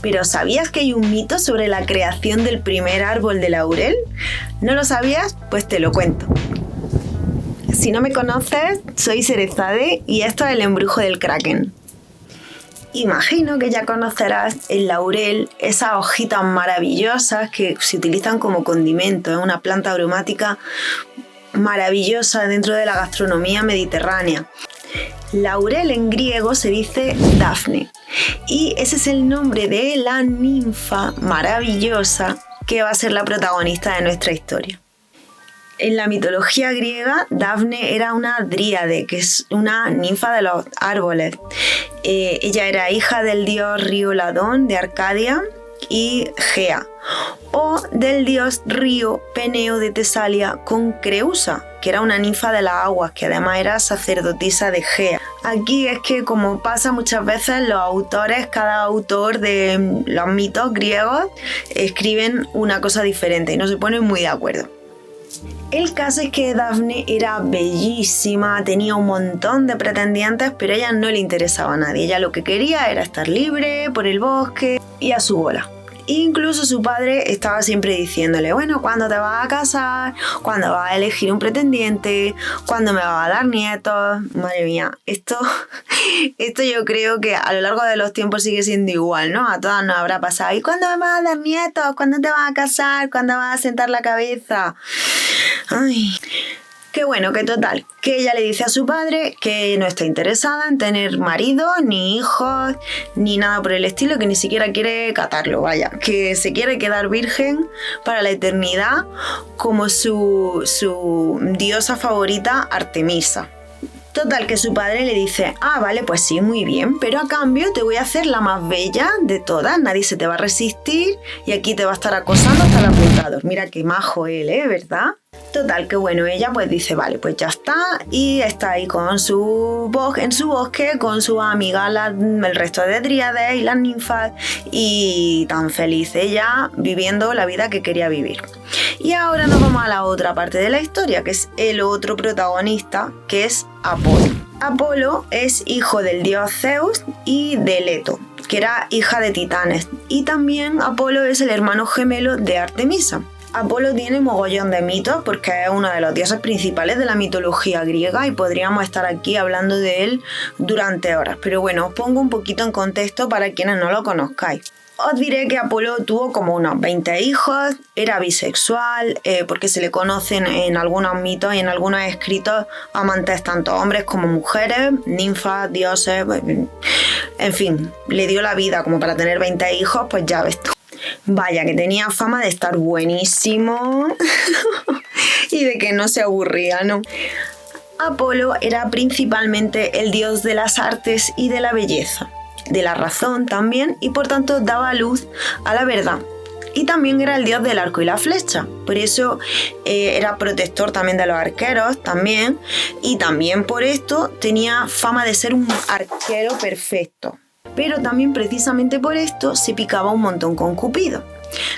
Pero ¿sabías que hay un mito sobre la creación del primer árbol de laurel? ¿No lo sabías? Pues te lo cuento. Si no me conoces, soy Cerezade y esto es el embrujo del Kraken. Imagino que ya conocerás el laurel, esas hojitas maravillosas que se utilizan como condimento. Es una planta aromática maravillosa dentro de la gastronomía mediterránea. Laurel en griego se dice Dafne y ese es el nombre de la ninfa maravillosa que va a ser la protagonista de nuestra historia. En la mitología griega, Dafne era una dríade, que es una ninfa de los árboles. Ella era hija del dios río Ladón de Arcadia y Gea, o del dios río Peneo de Tesalia con Creusa, que era una ninfa de las aguas, que además era sacerdotisa de Gea. Aquí es que, como pasa muchas veces, los autores, cada autor de los mitos griegos, escriben una cosa diferente y no se ponen muy de acuerdo. El caso es que Dafne era bellísima, tenía un montón de pretendientes, pero a ella no le interesaba a nadie. Ella lo que quería era estar libre por el bosque y a su bola. Incluso su padre estaba siempre diciéndole, bueno, ¿cuándo te vas a casar? ¿Cuándo vas a elegir un pretendiente? ¿Cuándo me vas a dar nietos? Madre mía, esto yo creo que a lo largo de los tiempos sigue siendo igual, ¿no? A todas nos habrá pasado. ¿Y cuándo me vas a dar nietos? ¿Cuándo te vas a casar? ¿Cuándo vas a sentar la cabeza? Ay... Qué bueno, que total, que ella le dice a su padre que no está interesada en tener marido, ni hijos, ni nada por el estilo, que ni siquiera quiere catarlo, vaya, que se quiere quedar virgen para la eternidad como su diosa favorita, Artemisa. Total, que su padre le dice, vale, pues sí, muy bien, pero a cambio te voy a hacer la más bella de todas, nadie se te va a resistir y aquí te va a estar acosando hasta el apuntador. Mira qué majo él, ¿verdad? Total, que bueno, ella pues dice, vale, pues ya está, y está ahí en su bosque, con sus amigas, el resto de dríades y las ninfas, y tan feliz ella viviendo la vida que quería vivir. Y ahora nos vamos a la otra parte de la historia, que es el otro protagonista, que es Apolo. Apolo es hijo del dios Zeus y de Leto, que era hija de titanes, y también Apolo es el hermano gemelo de Artemisa. Apolo tiene mogollón de mitos porque es uno de los dioses principales de la mitología griega y podríamos estar aquí hablando de él durante horas. Pero bueno, os pongo un poquito en contexto para quienes no lo conozcáis. Os diré que Apolo tuvo como unos 20 hijos, era bisexual, porque se le conocen en algunos mitos y en algunos escritos amantes tanto hombres como mujeres, ninfas, dioses, en fin, le dio la vida como para tener 20 hijos, pues ya ves tú. Vaya, que tenía fama de estar buenísimo y de que no se aburría, ¿no? Apolo era principalmente el dios de las artes y de la belleza, de la razón también, y por tanto daba luz a la verdad. Y también era el dios del arco y la flecha, por eso era protector también de los arqueros también, y también por esto tenía fama de ser un arquero perfecto. Pero también precisamente por esto se picaba un montón con Cupido.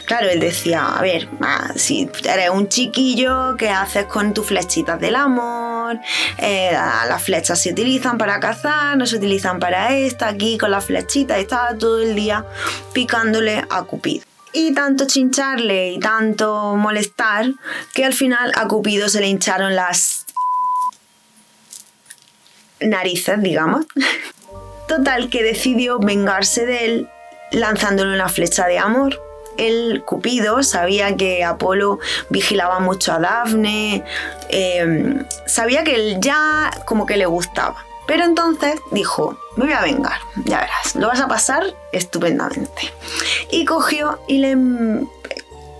Claro, él decía, a ver, si eres un chiquillo, ¿qué haces con tus flechitas del amor? Las flechas se utilizan para cazar, no se utilizan para aquí con las flechitas, estaba todo el día picándole a Cupido. Y tanto chincharle y tanto molestar que al final a Cupido se le hincharon las narices, digamos. Total, que decidió vengarse de él lanzándole una flecha de amor. El Cupido sabía que Apolo vigilaba mucho a Dafne, sabía que él ya como que le gustaba. Pero entonces dijo, me voy a vengar, ya verás, lo vas a pasar estupendamente. Y cogió y le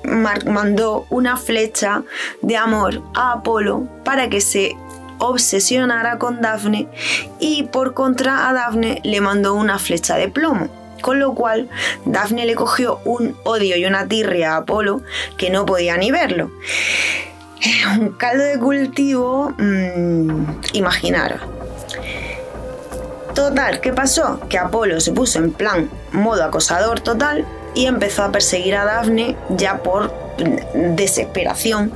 mandó una flecha de amor a Apolo para que se obsesionara con Dafne, y por contra a Dafne le mandó una flecha de plomo, con lo cual Dafne le cogió un odio y una tirria a Apolo que no podía ni verlo. Un caldo de cultivo, imaginaros. Total, ¿qué pasó? Que Apolo se puso en plan modo acosador total y empezó a perseguir a Dafne ya por desesperación,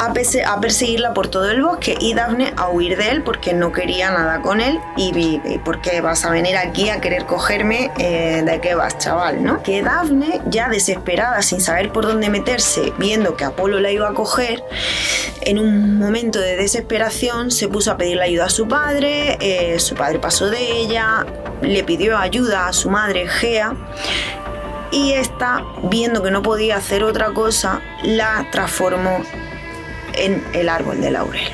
a perseguirla por todo el bosque y Dafne a huir de él porque no quería nada con él y porque vas a venir aquí a querer cogerme, de qué vas, chaval, ¿no? Que Dafne, ya desesperada, sin saber por dónde meterse, viendo que Apolo la iba a coger, en un momento de desesperación se puso a pedirle ayuda a su padre pasó de ella, le pidió ayuda a su madre Gea, y esta, viendo que no podía hacer otra cosa, la transformó en el árbol de laurel.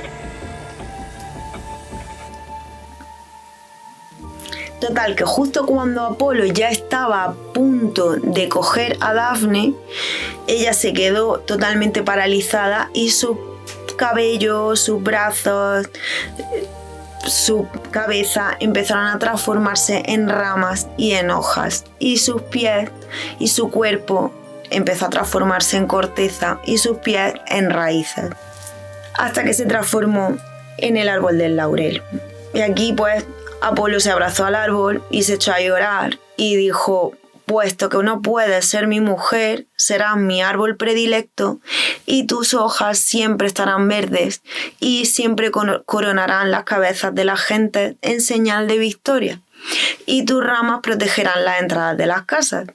Total, que justo cuando Apolo ya estaba a punto de coger a Dafne, ella se quedó totalmente paralizada y su cabello, sus brazos, su cabeza empezaron a transformarse en ramas y en hojas, y sus pies y su cuerpo empezó a transformarse en corteza y sus pies en raíces, hasta que se transformó en el árbol del laurel. Y aquí pues Apolo se abrazó al árbol y se echó a llorar y dijo: puesto que no puedes ser mi mujer, serás mi árbol predilecto y tus hojas siempre estarán verdes y siempre coronarán las cabezas de la gente en señal de victoria, y tus ramas protegerán las entradas de las casas.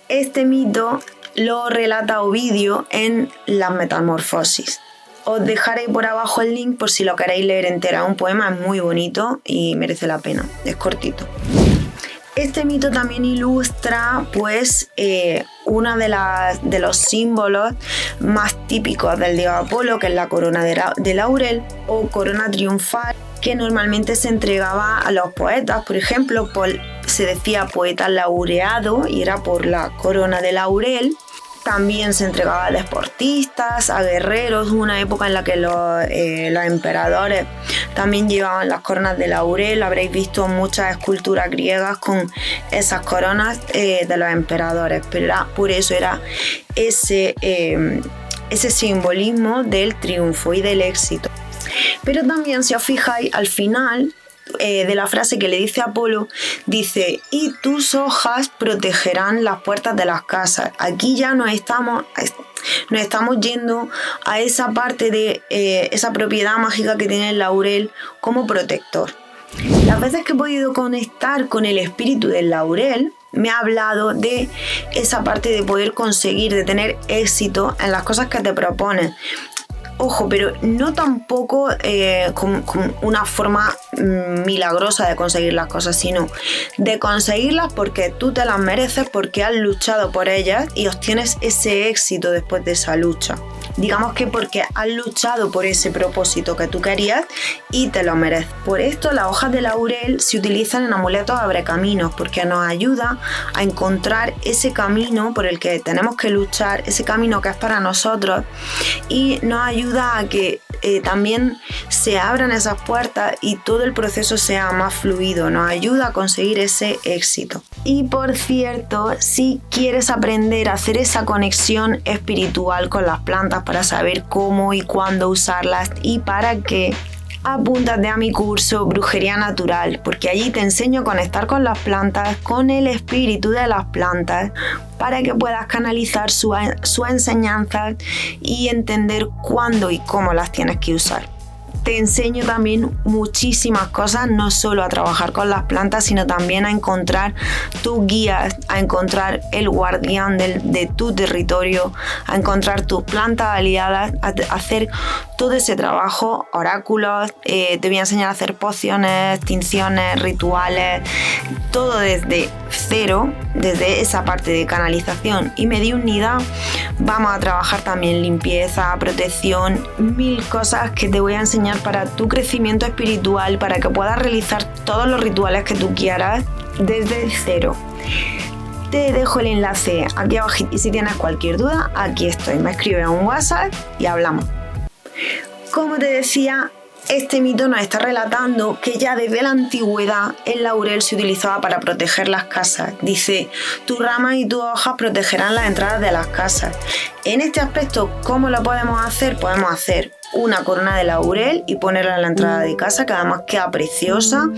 Este mito lo relata Ovidio en Las Metamorfosis. Os dejaré por abajo el link por si lo queréis leer entera. Un poema, es muy bonito y merece la pena, es cortito. Este mito también ilustra pues uno de los símbolos más típicos del dios Apolo, que es la corona de laurel o corona triunfal, que normalmente se entregaba a los poetas. Por ejemplo, se decía poeta laureado y era por la corona de laurel. También se entregaba a deportistas, a guerreros, una época en la que los emperadores también llevaban las coronas de laurel. Habréis visto muchas esculturas griegas con esas coronas de los emperadores, pero por eso era ese simbolismo del triunfo y del éxito. Pero también, si os fijáis, al final de la frase que le dice Apolo, dice: y tus hojas protegerán las puertas de las casas. Aquí ya nos estamos yendo a esa parte de esa propiedad mágica que tiene el laurel como protector. Las veces que he podido conectar con el espíritu del laurel, me ha hablado de esa parte de poder conseguir, de tener éxito en las cosas que te propones. Ojo, pero no tampoco con una forma milagrosa de conseguir las cosas, sino de conseguirlas porque tú te las mereces, porque has luchado por ellas y obtienes ese éxito después de esa lucha. Digamos que porque has luchado por ese propósito que tú querías y te lo mereces. Por esto las hojas de laurel se utilizan en amuletos abrecaminos, porque nos ayuda a encontrar ese camino por el que tenemos que luchar, ese camino que es para nosotros, y nos ayuda a que también se abran esas puertas y todo el proceso sea más fluido. Nos ayuda a conseguir ese éxito. Y por cierto, si quieres aprender a hacer esa conexión espiritual con las plantas para saber cómo y cuándo usarlas y para qué, apúntate a mi curso Brujería Natural, porque allí te enseño a conectar con las plantas, con el espíritu de las plantas, para que puedas canalizar su enseñanza y entender cuándo y cómo las tienes que usar. Te enseño también muchísimas cosas, no solo a trabajar con las plantas, sino también a encontrar tus guías, a encontrar el guardián de tu territorio, a encontrar tus plantas aliadas, a hacer todo ese trabajo, oráculos, te voy a enseñar a hacer pociones, tinciones, rituales, todo desde cero, desde esa parte de canalización y mediunidad. Vamos a trabajar también limpieza, protección, 1000 cosas que te voy a enseñar para tu crecimiento espiritual, para que puedas realizar todos los rituales que tú quieras desde cero. Te dejo el enlace aquí abajo y si tienes cualquier duda, aquí estoy. Me escribes a un WhatsApp y hablamos. Como te decía, este mito nos está relatando que ya desde la antigüedad el laurel se utilizaba para proteger las casas. Dice: tus ramas y tus hojas protegerán las entradas de las casas. En este aspecto, ¿cómo lo podemos hacer? Podemos hacer una corona de laurel y ponerla en la entrada de casa, que además queda preciosa.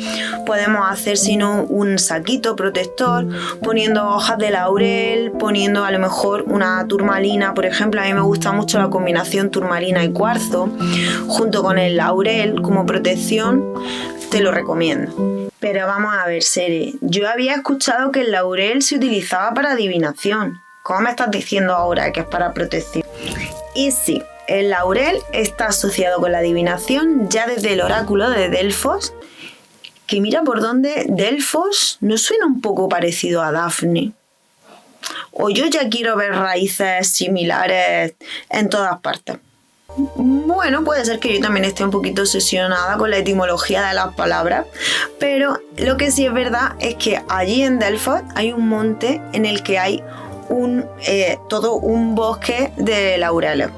Podemos hacer, si no, un saquito protector, poniendo hojas de laurel, poniendo a lo mejor una turmalina, por ejemplo. A mí me gusta mucho la combinación turmalina y cuarzo, junto con el laurel como protección, te lo recomiendo. Pero vamos a ver, Sere, yo había escuchado que el laurel se utilizaba para adivinación. ¿Cómo me estás diciendo ahora que es para protección? Y sí, el laurel está asociado con la adivinación ya desde el oráculo de Delfos, que mira por dónde Delfos no suena un poco parecido a Dafne. O yo ya quiero ver raíces similares en todas partes. Bueno, puede ser que yo también esté un poquito obsesionada con la etimología de las palabras, pero lo que sí es verdad es que allí en Delfos hay un monte en el que hay todo un bosque de laureles.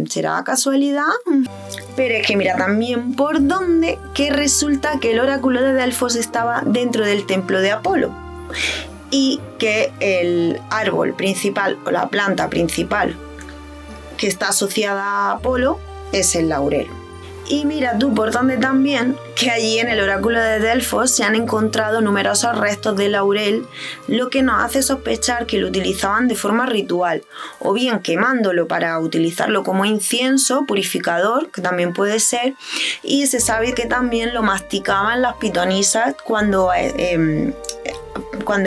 ¿Será casualidad? Pero es que mira también por dónde, que resulta que el oráculo de Delfos estaba dentro del templo de Apolo y que el árbol principal o la planta principal que está asociada a Apolo es el laurel. Y mira tú por dónde también, que allí en el oráculo de Delfos se han encontrado numerosos restos de laurel, lo que nos hace sospechar que lo utilizaban de forma ritual, o bien quemándolo para utilizarlo como incienso purificador, que también puede ser, y se sabe que también lo masticaban las pitonisas cuando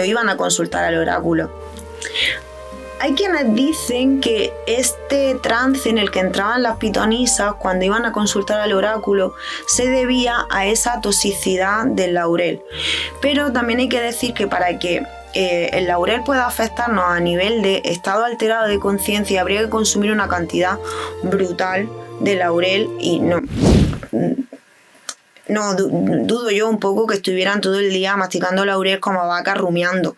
iban a consultar al oráculo. Hay quienes dicen que este trance en el que entraban las pitonisas cuando iban a consultar al oráculo se debía a esa toxicidad del laurel. Pero también hay que decir que para que el laurel pueda afectarnos a nivel de estado alterado de conciencia, habría que consumir una cantidad brutal de laurel y dudo yo un poco que estuvieran todo el día masticando laurel como vacas rumiando.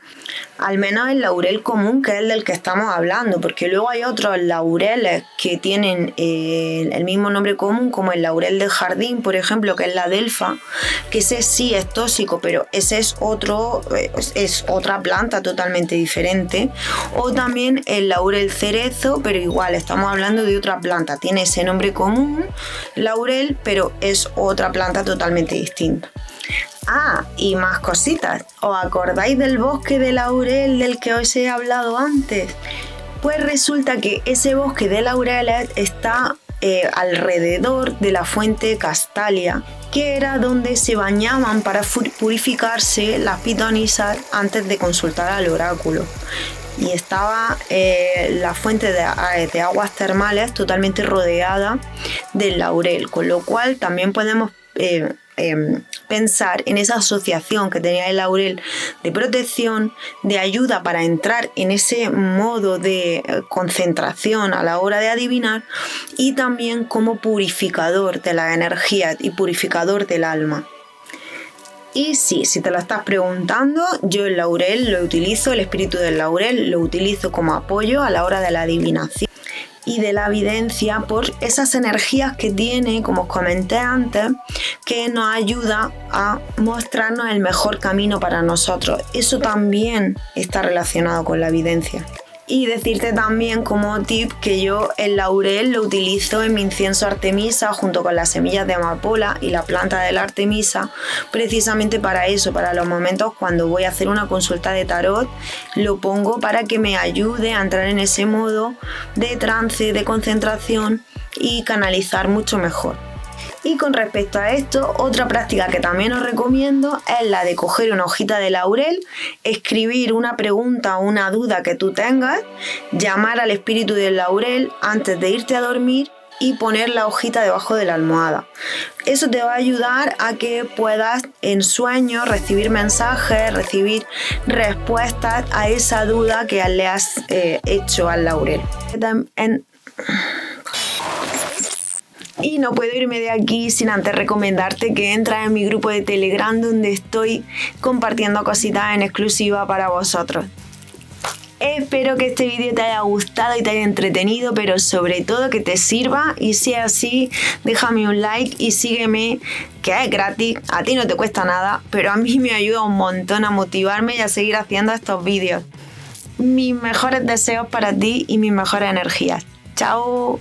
Al menos el laurel común, que es el del que estamos hablando, porque luego hay otros laureles que tienen el mismo nombre común, como el laurel del jardín, por ejemplo, que es la delfa, que ese sí es tóxico, pero ese es otra planta totalmente diferente. O también el laurel cerezo, pero igual estamos hablando de otra planta, tiene ese nombre común, laurel, pero es otra planta totalmente distinta. Ah, y más cositas. ¿Os acordáis del bosque de laurel del que os he hablado antes? Pues resulta que ese bosque de laureles está alrededor de la fuente Castalia, que era donde se bañaban para purificarse las pitonisas antes de consultar al oráculo. Y estaba la fuente de aguas termales totalmente rodeada del laurel, con lo cual también podemos pensar en esa asociación que tenía el laurel de protección, de ayuda para entrar en ese modo de concentración a la hora de adivinar, y también como purificador de las energías y purificador del alma. Y sí, si te lo estás preguntando, yo el laurel lo utilizo, el espíritu del laurel lo utilizo como apoyo a la hora de la adivinación y de la evidencia por esas energías que tiene, como os comenté antes, que nos ayuda a mostrarnos el mejor camino para nosotros. Eso también está relacionado con la evidencia. Y decirte también como tip que yo el laurel lo utilizo en mi incienso Artemisa junto con las semillas de amapola y la planta de la Artemisa, precisamente para eso, para los momentos cuando voy a hacer una consulta de tarot, lo pongo para que me ayude a entrar en ese modo de trance, de concentración y canalizar mucho mejor. Y con respecto a esto, otra práctica que también os recomiendo es la de coger una hojita de laurel, escribir una pregunta o una duda que tú tengas, llamar al espíritu del laurel antes de irte a dormir y poner la hojita debajo de la almohada. Eso te va a ayudar a que puedas en sueños recibir mensajes, recibir respuestas a esa duda que le has hecho al laurel. Y no puedo irme de aquí sin antes recomendarte que entres en mi grupo de Telegram, donde estoy compartiendo cositas en exclusiva para vosotros. Espero que este vídeo te haya gustado y te haya entretenido, pero sobre todo que te sirva, y si es así, déjame un like y sígueme, que es gratis, a ti no te cuesta nada, pero a mí me ayuda un montón a motivarme y a seguir haciendo estos vídeos. Mis mejores deseos para ti y mis mejores energías. ¡Chao!